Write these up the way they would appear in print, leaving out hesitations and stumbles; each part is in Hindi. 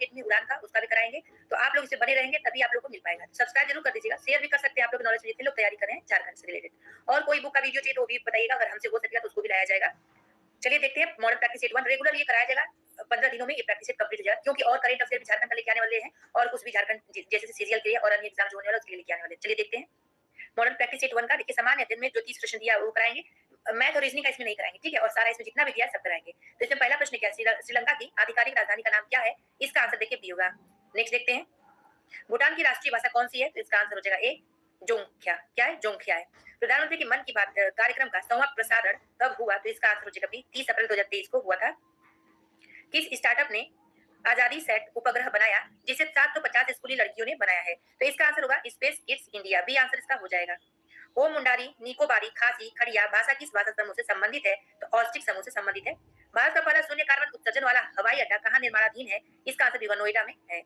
रॉकेट में उड़ान का, उसका भी कराएंगे। तो आप लोग इससे बने रहेंगे तभी आप लोग को मिल पाएगा। सब्सक्राइब जरूर कर दीजिएगा, शेयर भी कर सकते हैं आप लोग नॉलेज, जितने लोग तैयारी कर रहे हैं झारखंड से रिलेटेड। और कोई बुक का वीडियो चाहिए तो वो भी बताइएगा, अगर हमसे हो सकेगा तो उसको भी लाया जाएगा। चलिए देखते हैं मॉडल प्रैक्टिस सेट 1 रेगुलर ये कराया जाएगा। 15 दिनों में ये प्रैक्टिस सेट कंप्लीट हो जाएगा, क्योंकि और करंट अफेयर भी झारखंड का लेके आने वाले हैं और कुछ भी झारखंड जैसे सीरियल के लिए और अन्य एग्जाम जो होने वाला उसके लिए लेके आने वाले। चलिए देखते हैं मॉडल प्रैक्टिस सेट 1 का। देखिए सामान्य अध्ययन में जो 30 प्रश्न दिया वो कराएंगे, मैथ और रीजनिंग का इसमें नहीं कराएंगे, ठीक है। और सारा इसमें जितना भी दिया है सब कराएंगे। तो इसमें पहला प्रश्न क्या है, श्रीलंका की आधिकारिक राजधानी का नाम क्या है? इसका आंसर देखिए बी होगा। नेक्स्ट देखते हैं भूटान की राष्ट्रीय भाषा कौन सी है? तो इसका आंसर हो जाएगा ए जोंगख्या। क्या है? जोंगख्या है। प्रधानमंत्री की मन की बात कार्यक्रम का 100वां प्रसारण कब हुआ? तो इसका आंसर हो जाएगा बी 30 अप्रैल 2023 को हुआ था। किस स्टार्टअप ने आजादी सेट उपग्रह बनाया जिसे 750 स्कूली लड़कियों ने बनाया है? तो इसका आंसर होगा Space Kidz India, B answer इसका हो जाएगा। ओम मुंडारी, निकोबारी, खासी, खड़िया भाषा किस भाषा समूह से संबंधित है? तो ऑस्ट्रिक समूह से संबंधित है। भारत का पहला शून्य कार्बन उत्सर्जन वाला हवाई अड्डा कहाँ निर्माणाधीन है? इसका आंसर होगा नोएडा में है।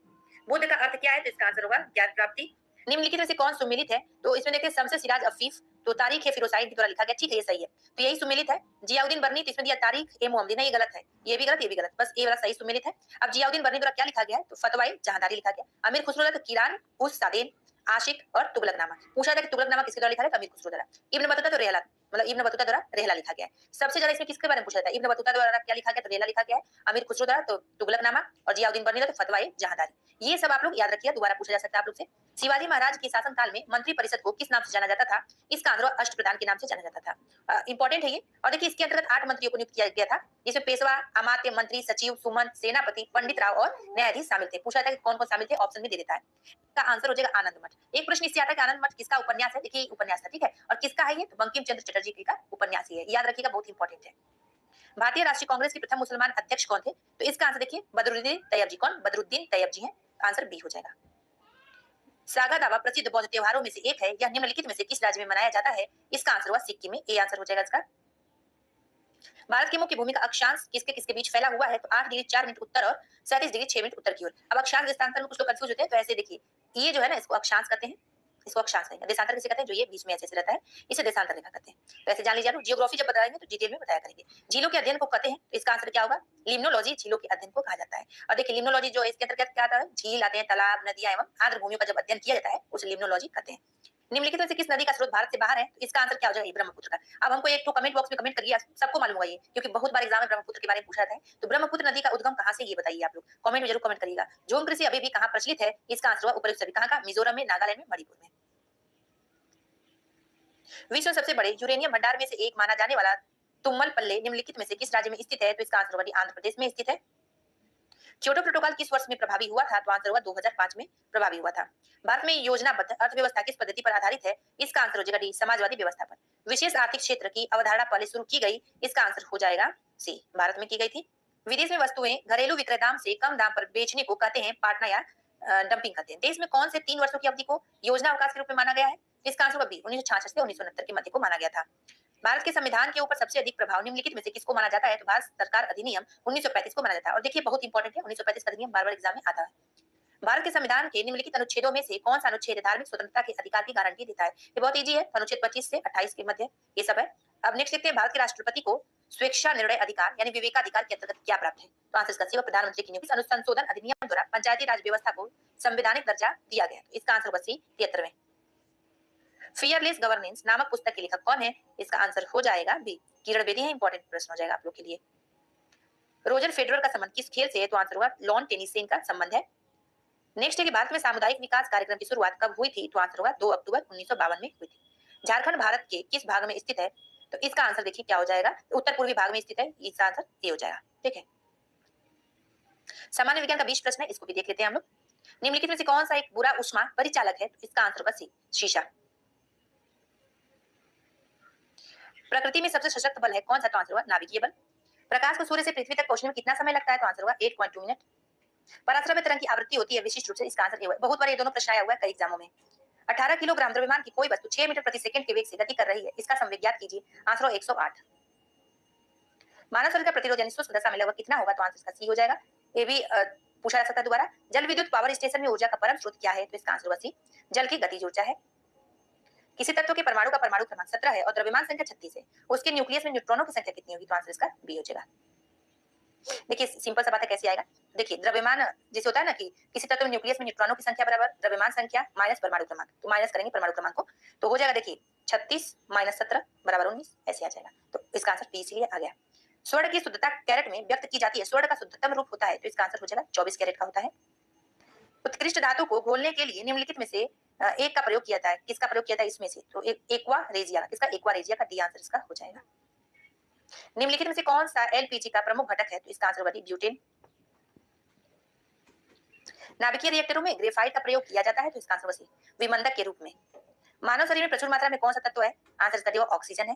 बुद्ध का अर्थ क्या है? तो इसका आंसर होगा ज्ञान प्राप्ति। निम्नलिखित में से कौन सुमेलित है? तो इसमें देखिए शमसे सिराज अफीफ, तो तारीख है फिरोसाइद के द्वारा लिखा गया, ठीक है ये सही है। तो यही सुमेलित है। जियाउद्दीन बर्नी, तो इसमें दिया तारीख ए मोहम्मदी, नहीं ये गलत है, ये भी गलत ये भी गलत, बस ये वाला सही सुमेलित है। अब जियाउद्दीन बर्नी द्वारा क्या लिखा गया है? तो फतवाए जहांदारी लिखा गया। अमीर खुसरो तो किरान उस सादेन आशिक और तुगलकनामा। पूछा था कि तुगलकनामा किसके द्वारा लिखा है? अमीर खुसरो द्वारा। इब्न बतूता तो रेहला, मतलब इब्न बतूता द्वारा रेहला लिखा गया है। सबसे ज्यादा इसमें किसके बारे में पूछा था? इब्न बतूता द्वारा क्या लिखा गया? तो रेहला लिखा गया है। अमीर खुसरो द्वारा तो तुगलकनामा, और जियाउद्दीन बर्नी द्वारा तो फतवाए जहांदारी। ये सब आप लोग याद रखिए, दोबारा पूछा जा सकता है आप लोग से। शिवाजी महाराज के शासनकाल में मंत्री परिषद को किस नाम से जाना जाता था? इसका आंसर अष्टप्रधान के नाम से जाना जाता था। इंपॉर्टेंट है ये। और देखिए इसके अंतर्गत 8 मंत्रियों को नियुक्त किया गया था, जिसमें पेशवा, अमात्य, मंत्री, सचिव, सुमंत, सेनापति, पंडित राव और न्यायाधीश शामिल थे। पूछा था कि कौन कौन शामिल थे, ऑप्शन में दे देता है। इसका आंसर हो जाएगा आनंद मठ। एक प्रश्न इससे आता है कि आनंद मठ किसका उपन्यास है? देखिए उपन्यास था, ठीक है। और किसका है ये? तो बंकिम चंद्र चटर्जी का उपन्यास ही है, याद रखिएगा, बहुत इंपॉर्टेंट है। भारतीय राष्ट्रीय कांग्रेस के प्रथम मुसलमान अध्यक्ष कौन थे? तो इसका आंसर देखिए बदरुद्दीन तैयब जी। कौन? बदरुद्दीन तैयब जी हैं। आंसर बी हो जाएगा। सागा दावा प्रसिद्ध बौद्ध त्योहारों में से एक है, यह निम्नलिखित में से किस राज्य में मनाया जाता है? इसका आंसर हुआ सिक्किम में, ए आंसर हो जाएगा इसका। भारत की मुख्य भूमि का अक्षांश किसके किसके बीच फैला हुआ है? तो 8 डिग्री 4 मिनट उत्तर और 37 डिग्री 6 मिनट उत्तर की ओर। अब अक्षांश देशांतर में कुछ लोग कंफ्यूज होते हैं, तो ऐसे देखिए ये जो है ना इसको अक्षांश कहते हैं, इसको अक्षांश कहेंगे। देशांतर किसे कहते हैं? जो ये बीच में ऐसे रहता है, इसे देशांतर रेखा कहते हैं। तो ऐसे जान लीजिए। जियोग्राफी जब बताएंगे तो डिटेल में बताया करेंगे। झीलों के अध्ययन को कहते हैं, तो इसका आंसर क्या होगा? लिम्नोलॉजी झीलों के अध्ययन को कहा जाता है। और देखिए लिम्नोलॉजी जो इसके अंतर्गत क्या आता है? झील आते हैं, तालाब, नदियां एवं आर्द्र भूमियों का जब अध्ययन किया जाता है उसे लिम्नोलॉजी कहते हैं। निम्नलिखित में से किस नदी का स्रोत भारत से बाहर है? तो इसका आंसर क्या हो जाएगा? ब्रह्मपुत्र का। अब हमको एक तो कमेंट बॉक्स में कमेंट करिए, सबको मालूम होगा ये, क्योंकि बहुत बार एग्जाम में ब्रह्मपुत्र के बारे में पूछा जाता है। तो ब्रह्मपुत्र नदी का उद्गम कहां से, ये बताइए आप लोग कमेंट में जरूर कमेंट करिएगा। जोन कृषि अभी भी कहां प्रचलित है? इसका आंसर हुआ उपयुक्त सभी। कहां का? मिजोरम में, नागालैंड में, मणिपुर में। विश्व सबसे बड़े यूरेनियम भंडार में से एक माना जाने वाला तुम्मलपल्ले निम्नलिखित में से किस राज्य में स्थित है? तो इसका आंसर होगा आंध्र प्रदेश में स्थित है। क्योटो प्रोटोकॉल किस वर्ष में प्रभावी हुआ था? तो आंसर होगा 2005 में प्रभावी हुआ था। भारत में योजनाबद्ध अर्थव्यवस्था किस पद्धति पर आधारित है? इसका आंसर हो जाएगा डी समाजवादी व्यवस्था पर। विशेष आर्थिक क्षेत्र की अवधारणा पहले शुरू की गई, इसका आंसर हो जाएगा सी भारत में की गई थी। विदेश में वस्तुएं घरेलू विक्रय दाम से कम दाम पर बेचने को कहते हैं पाटना या डंपिंग कहते हैं। देश में कौन से 3 वर्षों की अवधि को योजना अवकाश के रूप में माना गया है? इसका आंसर होगा बी 1966 से 1969 के मध्य को माना गया था। भारत के संविधान के ऊपर सबसे अधिक प्रभाव निम्नलिखित में से किसको माना जाता है? तो भारत सरकार अधिनियम 1935 को माना जाता है। और देखिए बहुत इंपॉर्टेंट है, 1935 का अधिनियम बार-बार एग्जाम में आता है। भारत के संविधान के निम्नलिखित अनुच्छेदों में से कौन सा अनुच्छेद धार्मिक स्वतंत्रता के अधिकार की गारंटी देता है? ये बहुत इजी है, अनुच्छेद 25 से 28 के मध्य ये सब है। अब नेक्स्ट देखते हैं भारत के राष्ट्रपति को स्वेच्छा निर्णय अधिकार यानी विवेकाधिकार के अंतर्गत क्या प्राप्त है? तो आंसर इसका सी प्रधानमंत्री की नियुक्ति अनुसंशोधन अधिनियम द्वारा पंचायती राज व्यवस्था को संवैधानिक दर्जा दिया गया। तो इसका आंसर होगा सी 73वें। फियरलेस गवर्नेंस नामक पुस्तक के लेखक कौन है? इसका आंसर हो जाएगा बी किरण बेदी है। इंपॉर्टेंट प्रश्न हो जाएगा आप लोग के लिए। रोजर फेडरर का संबंध किस खेल से है? तो आंसर होगा लॉन टेनिस से इनका संबंध है। नेक्स्ट है कि भारत में सामुदायिक विकास कार्यक्रम की शुरुआत कब हुई थी? तो आंसर होगा 2 अक्टूबर 1952 में हुई थी। झारखंड भारत के किस भाग में स्थित है? तो इसका आंसर देखिए क्या हो जाएगा? तो उत्तर पूर्वी भाग में स्थित है, इसका आंसर ए हो जाएगा। ठीक है, सामान्य विज्ञान का 20 प्रश्न है, इसको भी देख लेते हैं हम लोग। निम्नलिखित में से कौन सा एक बुरा उष्मा परिचालक है? तो इसका आंसर होगा सी शीशा। प्रकृति में सबसे सशक्त बल है कौन सा? तो आंसर होगा नाभिकीय बल। प्रकाश को सूर्य से पृथ्वी तक पहुंचने में कितना समय लगता है? तो आंसर होगा 8.2 मिनट। पराश्रव्य तरंग की आवृत्ति होती है विशिष्ट रूप से, इसका आंसर ए है। बहुत बार ये दोनों प्रश्न आया हुआ है कई एग्जामों में। 18 किलोग्राम द्रव्यमान की कोई वस्तु 6 मीटर प्रति सेकंड के वेग से गति कर रही है, इसका संवेग ज्ञात कीजिए। आंसर 108। मानव शरीर का प्रतिरोध यानी शुष्क दशा में लगभग कितना होगा? तो आंसर इसका सी हो जाएगा। ये भी पूछा जा सकता है दोबारा। जल विद्युत पावर स्टेशन में ऊर्जा का परम स्रोत क्या है? तो इसका आंसर होगा सी जल की गतिज ऊर्जा है। किसी तत्व के परमाणु का परमाणु क्रमांक 17 है और द्रव्यमान संख्या 36 है, उसके न्यूक्लियस में न्यूट्रॉनों की संख्या कितनी होगी? तो आंसर इसका बी हो जाएगा। देखिए सिंपल सा बात है, कैसे आएगा? देखिए द्रव्यमान जैसे होता है ना कि किसी तत्व में न्यूक्लियस में न्यूट्रॉनों की संख्या बराबर द्रव्यमान संख्या माइनस परमाणु क्रमांक, तो माइनस करेंगे परमाणु क्रमांक को, तो हो जाएगा देखिए 36 माइनस 17 बराबर 19, ऐसे आ जाएगा। तो इसका आंसर डी इसलिए आ गया। स्वर्ण की शुद्धता कैरेट में व्यक्त की जाती है, स्वर्ण का शुद्धतम रूप होता है, तो इसका आंसर हो जाएगा 24 कैरेट का होता है। उत्कृष्ट धातु को घोलने के लिए निम्नलिखित में से एक का प्रयोग किया जाता है, किसका प्रयोग किया जाता है इसमें से? तो एक्वा रेजिया, किसका? एक्वा रेजिया का डी आंसर इसका हो जाएगा। निम्नलिखित में से कौन सा एलपीजी का प्रमुख घटक है? तो इसका आंसर होगा ब्यूटेन। नाभिकीय रिएक्टरों में ग्रेफाइट का प्रयोग किया जाता है, तो इसका आंसर वही विमंदक के रूप में। मानव शरीर में प्रचुर मात्रा में कौन सा तत्व है? आंसर इसका देगा ऑक्सीजन है।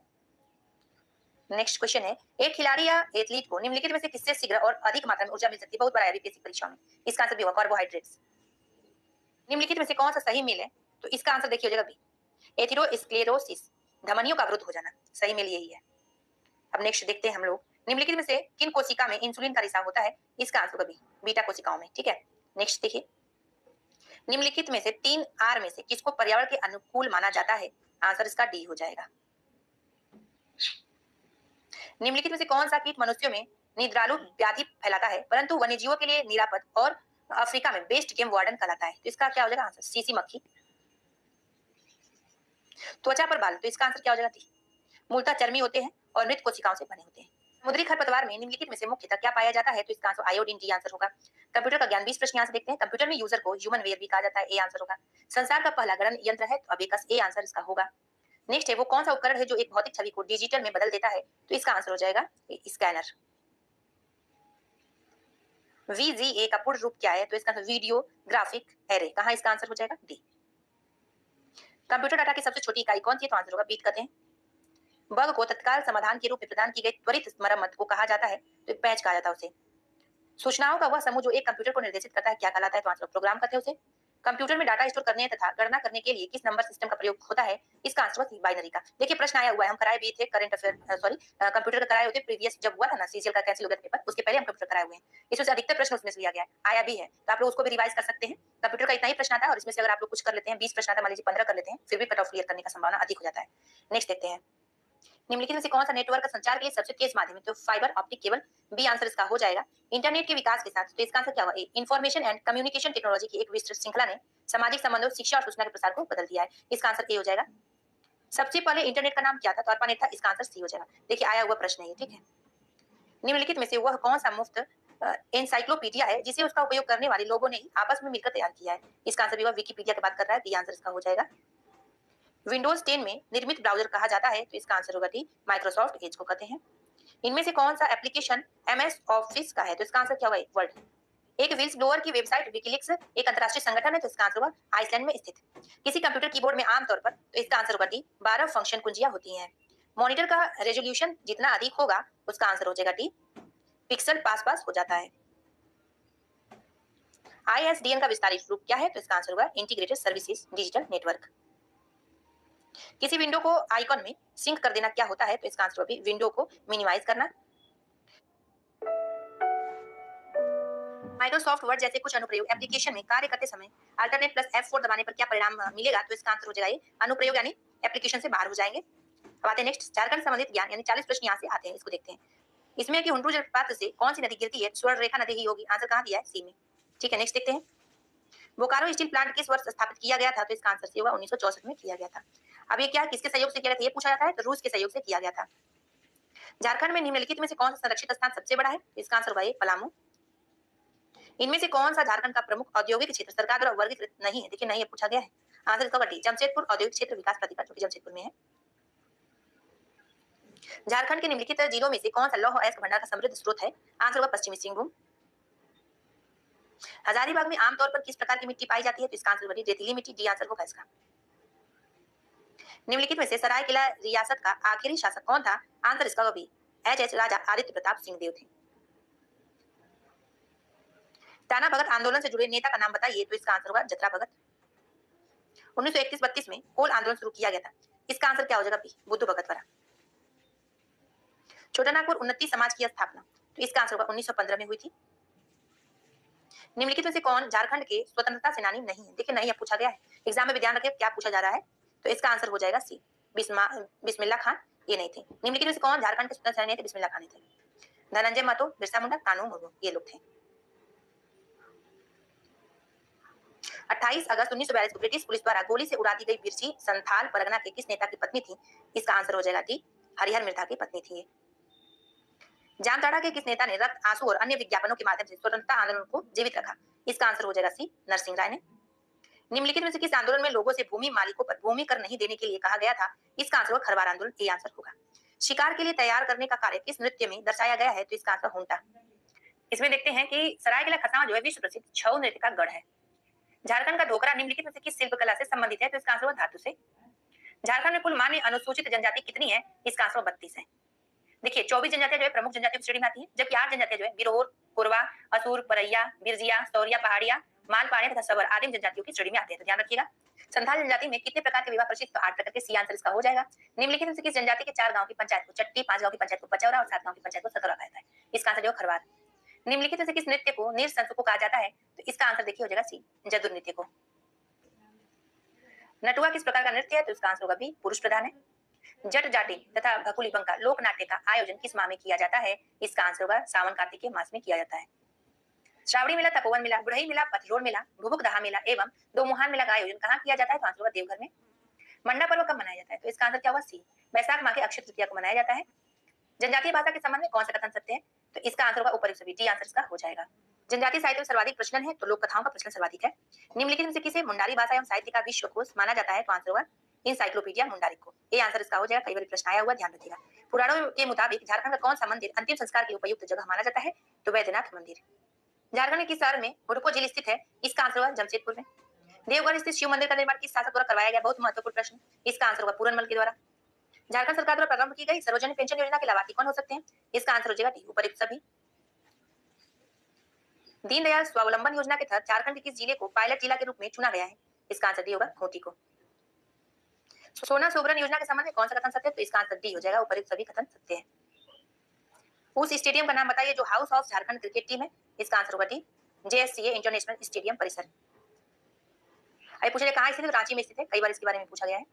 नेक्स्ट क्वेश्चन है, एक खिलाड़ी या एथलीट को निम्नलिखित में से किससे शीघ्र और अधिक मात्रा में ऊर्जा मिल सकती है? बहुत बड़ा है यूपीएससी परीक्षा में। इसका आंसर भी होगा कार्बोहाइड्रेट्स। निम्नलिखित में से कौन सा सही मेल है? तो इसका आंसर देखिए हो जाएगा बी, एथेरोस्क्लेरोसिस, धमनियों का अवरुद्ध हो जाना, सही मेल यही है। अब नेक्स्ट देखते हैं हम लोग, निम्नलिखित में से किन कोशिका में इंसुलिन का रिसाव होता है? इसका आंसर होगा बी, बीटा कोशिकाओं में। ठीक है, नेक्स्ट देखिए, निम्नलिखित में से 3 आर में से किसको पर्यावरण के अनुकूल माना जाता है? आंसर इसका डी हो जाएगा। निम्नलिखित में से कौन सा कीट मनुष्यों में निद्रालु व्याधि फैलाता है परंतु वन्यजीवों के लिए निरापद और अफ्रीका में बेस्ट गेम वार्डन कहलाता है? तो इसका क्या हो जाएगा आंसर? सीसी मक्खी। त्वचा पर बाल, तो इसका आंसर क्या हो जाएगा? डी, मूलतः चर्मी होते हैं और मृत कोशिकाओं से बने होते हैं। समुद्री खरपतवार में निम्नलिखित में से मुख्यतः क्या पाया जाता है? तो इसका आंसर आयोडीन, डी आंसर होगा। कंप्यूटर का ज्ञान 20 प्रश्न यहाँ से देखते हैं। कंप्यूटर में यूजर को ह्यूमन वेयर भी कहा जाता है, ए आंसर होगा। संसार का पहला गणन यंत्र है, तो अबेकस, ए आंसर इसका होगा। नेक्स्ट है, वो कौन सा उपकरण है जो एक भौतिक छवि को डिजिटल में बदल देता है? तो इसका आंसर हो जाएगा स्कैनर। VGA का पूर्ण रूप क्या है? तो इसका वीडियो ग्राफिक एरे, कहाँ इसका आंसर हो जाएगा? डी। कंप्यूटर डाटा की सबसे छोटी इकाई कौन सी है? तो आंसर होगा बीट कहते हैं। बग को तत्काल समाधान के रूप में प्रदान की गई त्वरित मरम्मत को कहा जाता है? तो पैच कहा जाता है उसे। सूचनाओं का वह समूह जो एक कंप्यूटर को निर्देशित करता है क्या कहलाता है? तो आंसर प्रोग्राम कहते हैं उसे। कंप्यूटर में डाटा स्टोर करने तथा गणना करने के लिए किस नंबर सिस्टम का प्रयोग होता है? इसका आंसर होगा बाइनरी का। देखिए प्रश्न आया हुआ है, हम कराए भी थे करंट अफेयर, सॉरी कंप्यूटर का कराए होते प्रीवियस जब हुआ था ना, सीजीएल का कैंसिल हो गया पेपर, उसके पहले हम कंप्यूटर कराए हुए हैं। इसमें से अधिकतर प्रश्न उसमें से लिया गया है, आया भी है, तो आप लोग उसको भी रिवाइज कर सकते हैं। कंप्यूटर का इतना ही प्रश्न आता है और इसमें से अगर आप लोग कुछ कर लेते हैं, 20 प्रश्न आता है, मान लीजिए 15 कर लेते हैं, फिर भी कट ऑफ क्लियर करने का संभावना अधिक हो जाता है। नेक्स्ट देखते हैं, निम्नलिखित में से कौन सा नेटवर्क संचार के लिए सबसे तेज माध्यम है? तो fibre optic cable, B answer इसका हो जाएगा। इंटरनेट के विकास के साथ, तो इसका आंसर क्या होगा? इंफॉर्मेशन एंड कम्युनिकेशन टेक्नोलॉजी की एक विस्तृत श्रृंखला ने सामाजिक संबंधों, शिक्षा और सूचना के प्रसार को बदल दिया है। इसका आंसर ए हो जाएगा। सबसे पहले इंटरनेट का नाम क्या था? तो ARPANET था, इसका आंसर सी हो जाएगा। देखिए आया हुआ प्रश्न है ये, ठीक है। निम्नलिखित में से वह कौन सा मुफ्त एनसाइक्लोपीडिया है जिसे उसका उपयोग करने वाले लोगों ने आपस में मिलकर तैयार किया है? इसका आंसर भी विकिपीडिया की बात कर रहा है, बी आंसर इसका हो जाएगा। विंडोज 10 में निर्मित ब्राउजर कहा जाता है? तो इसका आंसर होगा डी, माइक्रोसॉफ्ट एज को कहते हैं। इनमें से कौन सा एप्लीकेशन MS ऑफिस का है? तो इसका आंसर क्या होगा? वर्ड। एक व्हिल्स ब्लोअर की वेबसाइट विकिलीक्स एक अंतरराष्ट्रीय संगठन है, तो इसका आंसर होगा आइसलैंड में स्थित। किसी कंप्यूटर कीबोर्ड में आमतौर पर, तो इसका आंसर होगा डी, 12 फंक्शन कुंजियां होती हैं। मॉनिटर का रेजोल्यूशन जितना अधिक होगा उसका आंसर हो जाएगा डी, पिक्सल पास हो जाता है। ISDN का विस्तारित रूप क्या है? तो इसका आंसर होगा इंटीग्रेटेड सर्विसेज डिजिटल नेटवर्क। किसी विंडो को आइकॉन में सिंक कर देना क्या होता है? तो इसका आंसर होगा विंडो को मिनिमाइज करना। माइक्रोसॉफ्ट वर्ड जैसे कुछ अनुप्रयोग एप्लीकेशन में कार्य करते समय अल्टरनेट प्लस F4 दबाने पर क्या परिणाम मिलेगा? तो इसका आंसर हो जाएगा अनुप्रयोग यानी एप्लीकेशन से बाहर हो जाएंगे। अब आते हैं नेक्स्ट, झारखंड संबंधित ज्ञान यानी 40 प्रश्न यहाँ से आते हैं, इसको देखते हैं। इसमें कि हुंडरू जलप्रपात से कौन सी नदी गिरती है? स्वर्ण रेखा नदी ही होगी, आंसर कहाँ दिया है? सी में। ठीक है, नेक्स्ट देखते हैं, बोकारो स्टील प्लांट किस वर्ष स्थापित किया गया था? तो इसका आंसर सी होगा 1964 में किया गया था। अब ये क्या किसके सहयोग से किया गया था ये पूछा जाता है, तो रूस के सहयोग से किया गया था। झारखंड में निम्नलिखित में से कौन सा संरक्षित स्थान सबसे बड़ा है? इसका आंसर होगा पलामू। इनमें से कौन सा झारखंड का प्रमुख औद्योगिक क्षेत्र सरकार द्वारा वर्गीकृत नहीं है? देखिए नहीं है, पूछा गया है, आंसर इसका डी, जमशेदपुर औद्योगिक क्षेत्र विकास प्राधिकार जो कि जमशेदपुर में है। झारखंड के निम्नलिखित जिलों में से कौन सा लौह अयस्क भंडार का समृद्ध स्रोत है? आंसर होगा पश्चिमी सिंहभूम। हजारीबाग में आमतौर पर किस प्रकार की मिट्टी पाई जाती है? तो इसका आंसर होगा रेतीली मिट्टी, डी आंसर होगा इसका। निम्नलिखित में से सरायकेला रियासत का आखिरी शासक कौन था? आंसर इसका होगा बी, एच राजा आदित्य प्रताप सिंह देव थे। टाना भगत आंदोलन से जुड़े नेता का नाम बताइए? तो इसका आंसर होगा जतरा भगत। 1931-32 में कोल आंदोलन शुरू किया गया था, इसका आंसर क्या हो जाएगा? बी, बुद्धू भगत द्वारा। छोटानागपुर उन्नति समाज की स्थापना, तो इसका आंसर होगा 1915 में हुई थी। निम्नलिखित में से कौन झारखंड के स्वतंत्रता सेनानी नहीं है? देखिए नहीं है, पूछा गया है एग्जाम में भी, ध्यान रखिए क्या पूछा जा रहा है। तो इसका आंसर हो जाएगा सी, बिस्मिल्लाह खान, ये नहीं थे। निम्नलिखित में से कौन झारखंड के स्वतंत्रता सेनानी थे? बिस्मिल्लाह खान थे। धनंजय महतो, बिरसा मुंडा, कानू मुर्मू, ये लोग थे। 28 अगस्त 1942 को ब्रिटिश पुलिस द्वारा गोली से उड़ा दी गई बिरसी संथाल परगना के किस नेता की पत्नी थी? इसका आंसर हो जाएगा डी, हरिहर मिर्धा की पत्नी थी ये। जामताड़ा के किस नेता ने रक्त, आंसू और अन्य विज्ञापनों के माध्यम से स्वतंत्रता आंदोलन को जीवित रखा? इसका आंसर हो जाएगा सी, नरसिंह राय ने। निम्नलिखित में से किस आंदोलन में लोगों से भूमि मालिकों पर भूमि कर नहीं देने के लिए कहा गया था? इसका आंसर होगा खरवार आंदोलन, ये आंसर होगा। शिकार के लिए तैयार करने का कार्य किस नृत्य में दर्शाया गया है? तो इसका आंसर होंटा। इसमें देखते हैं कि सरायकेला खरसावां जो है विश्व प्रसिद्ध छऊ नृत्य का गढ़ है। झारखंड का ढोकरा निम्नलिखित में से किस शिल्प कला से संबंधित है? तो इसका आंसर होगा धातु से। झारखंड में कुल मान्य अनुसूचित जनजाति कितनी है? इसका आंसर 32 है। देखिए 24 जनजातियां जो है प्रमुख जनजातियों की श्रेणी में आती है, जबकि 8 जनजातियां जो है बिरोर, कोरवा, असुर, परैया, बिरजिया, सौरिया, पहाड़िया, मालपाड़े तथा सबर आदि जनजातियों की श्रेणी में आते हैं। तो ध्यान रखिएगा। संथाल जनजाति में कितने प्रकार के विवाह प्रचलित? तो 8 प्रकार के। सी आंसर इसका हो जाएगा। निम्नलिखित में से किस जनजाति के 4 गांव की पंचायत को चट्टी, 5 गांव की पंचायत को पचौरा और 7 गांव की पंचायत को सतौरा कहता है? इसका आंसर जो खरवार। निम्नलिखित में से किस नृत्य को नीरसंस को कहा जाता है? तो इसका आंसर देखिए हो जाएगा सी, जदुर नृत्य को। नटुआ किस प्रकार का नृत्य है? तो इसका आंसर होगा बी, पुरुष प्रधान है। जट जाटी तथा भकुली बंका लोक नाट्य का आयोजन किस माह में किया जाता है? इसका आंसर होगा सावन कार्तिक के मास में किया जाता है। श्रावणी मेला, तपोवन मेला, बुढ़ई मेला, पथरोड़ मेला, भुबुक दहा मेला एवं दो मुहान मेला का आयोजन कहाँ किया जाता है? तो आंसर होगा देवघर में। मंडा पर्व कब मनाया जाता है? तो इसका आंसर क्या होगा सी, वैशाख माह के अक्षय तृतीया को मनाया जाता है। जनजातीय भाषा के संबंध में कौन सा कथन सत्य है? तो इसका आंसर होगा उपयुक्त सभी, डी आंसर इसका हो जाएगा। जनजातीय साहित्य में सर्वाधिक प्रचलन है? तो लोक कथाओं का प्रचलन सर्वाधिक है। निम्नलिखित में से किसे मुंडारी भाषा एवं साहित्य का विश्वकोश माना जाता है? तो आंसर होगा इनसाइक्लोपीडिया मुंडारी को, ये आंसर इसका हो जाएगा। कई बार प्रश्न आया हुआ, ध्यान रखिएगा। पुराणों के मुताबिक झारखंड का कौन सा मंदिर अंतिम संस्कार के उपयुक्त जगह माना जाता है? तो वैद्यनाथ मंदिर। झारखंड के किस शहर में हुडको झील स्थित है? इसका आंसर होगा जमशेदपुर में। देवघर स्थित शिव मंदिर का निर्माण किस शासक द्वारा करवाया गया? बहुत महत्वपूर्ण प्रश्न। इसका आंसर होगा पूरनमल के द्वारा। झारखंड सरकार द्वारा प्रारंभ की गई सार्वजनिक पेंशन योजना के लाभार्थी कौन हो सकते हैं? इसका आंसर हो जाएगा डी, उपयुक्त सभी। दीनदयाल स्वावलंबन योजना के तहत झारखंड के किस जिले को पायलट जिला के रूप में चुना गया है? इसका आंसर डी होगा, खूंटी को। सोना सोबरन योजना के संबंध में कौन सा कथन सत्य है? तो इसका आंसर डी हो जाएगा, उपयुक्त सभी कथन सत्य है। उस स्टेडियम का नाम बताइए जो house of Jharkhand cricket team है? इसका आंसर होगा डी, जेएससीए इंटरनेशनल स्टेडियम परिसर। अभी पूछा कहाँ स्थित है? रांची में स्थित है, कई बार इसके बारे में पूछा गया है।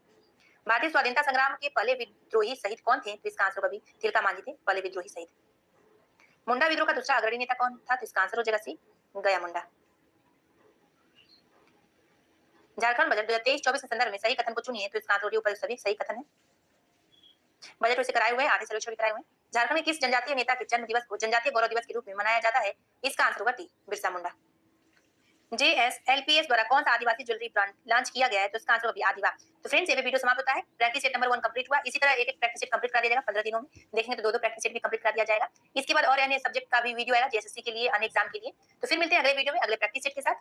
भारतीय स्वाधीनता संग्राम के पहले विद्रोही शहीद कौन थे? तो इसका आंसर होगा बी, तिलका मांझी थे पहले विद्रोही शहीद। मुंडा विद्रोह का दूसरा अग्रणी नेता कौन था? तो इसका आंसर हो जाएगा सी, गया मुंडा। झारखंड बजट 2023-24 के संदर्भ में सही कथन को चुनिए, तो इसका आंसर होगा उपयुक्त सभी, सही कथन है। बजट वैसे कराए हुए हैं, आधे सर्वेक्षण भी कराए हुए हैं। झारखंड में किस जनजातीय नेता के जन्म दिवस को जनजातीय गौरव दिवस के रूप में मनाया जाता है? इसका आंसर होगा डी, बिरसा मुंडा। JSLPS द्वारा कौन सा आदिवासी ज्वेलरी ब्रांड लॉन्च किया गया है? तो इसका आंसर होगा आदिवा। तो फ्रेंड्स ये वीडियो समाप्त होता है। प्रैक्टिस सेट नंबर 1 कंप्लीट हुआ। इसी तरह एक प्रैक्टिस सेट कंप्लीट कर दिया जाएगा 15 दिनों में। देखेंगे तो दो प्रैक्टिस सेट भी कंप्लीट कर दिया जाएगा। इसके बाद और अन्य सब्जेक्ट का भी वीडियो आएगा, JSSC के लिए, अन्य एग्जाम के लिए। तो फिर मिलते हैं अगले वीडियो में अगले प्रैक्टिस सेट के साथ।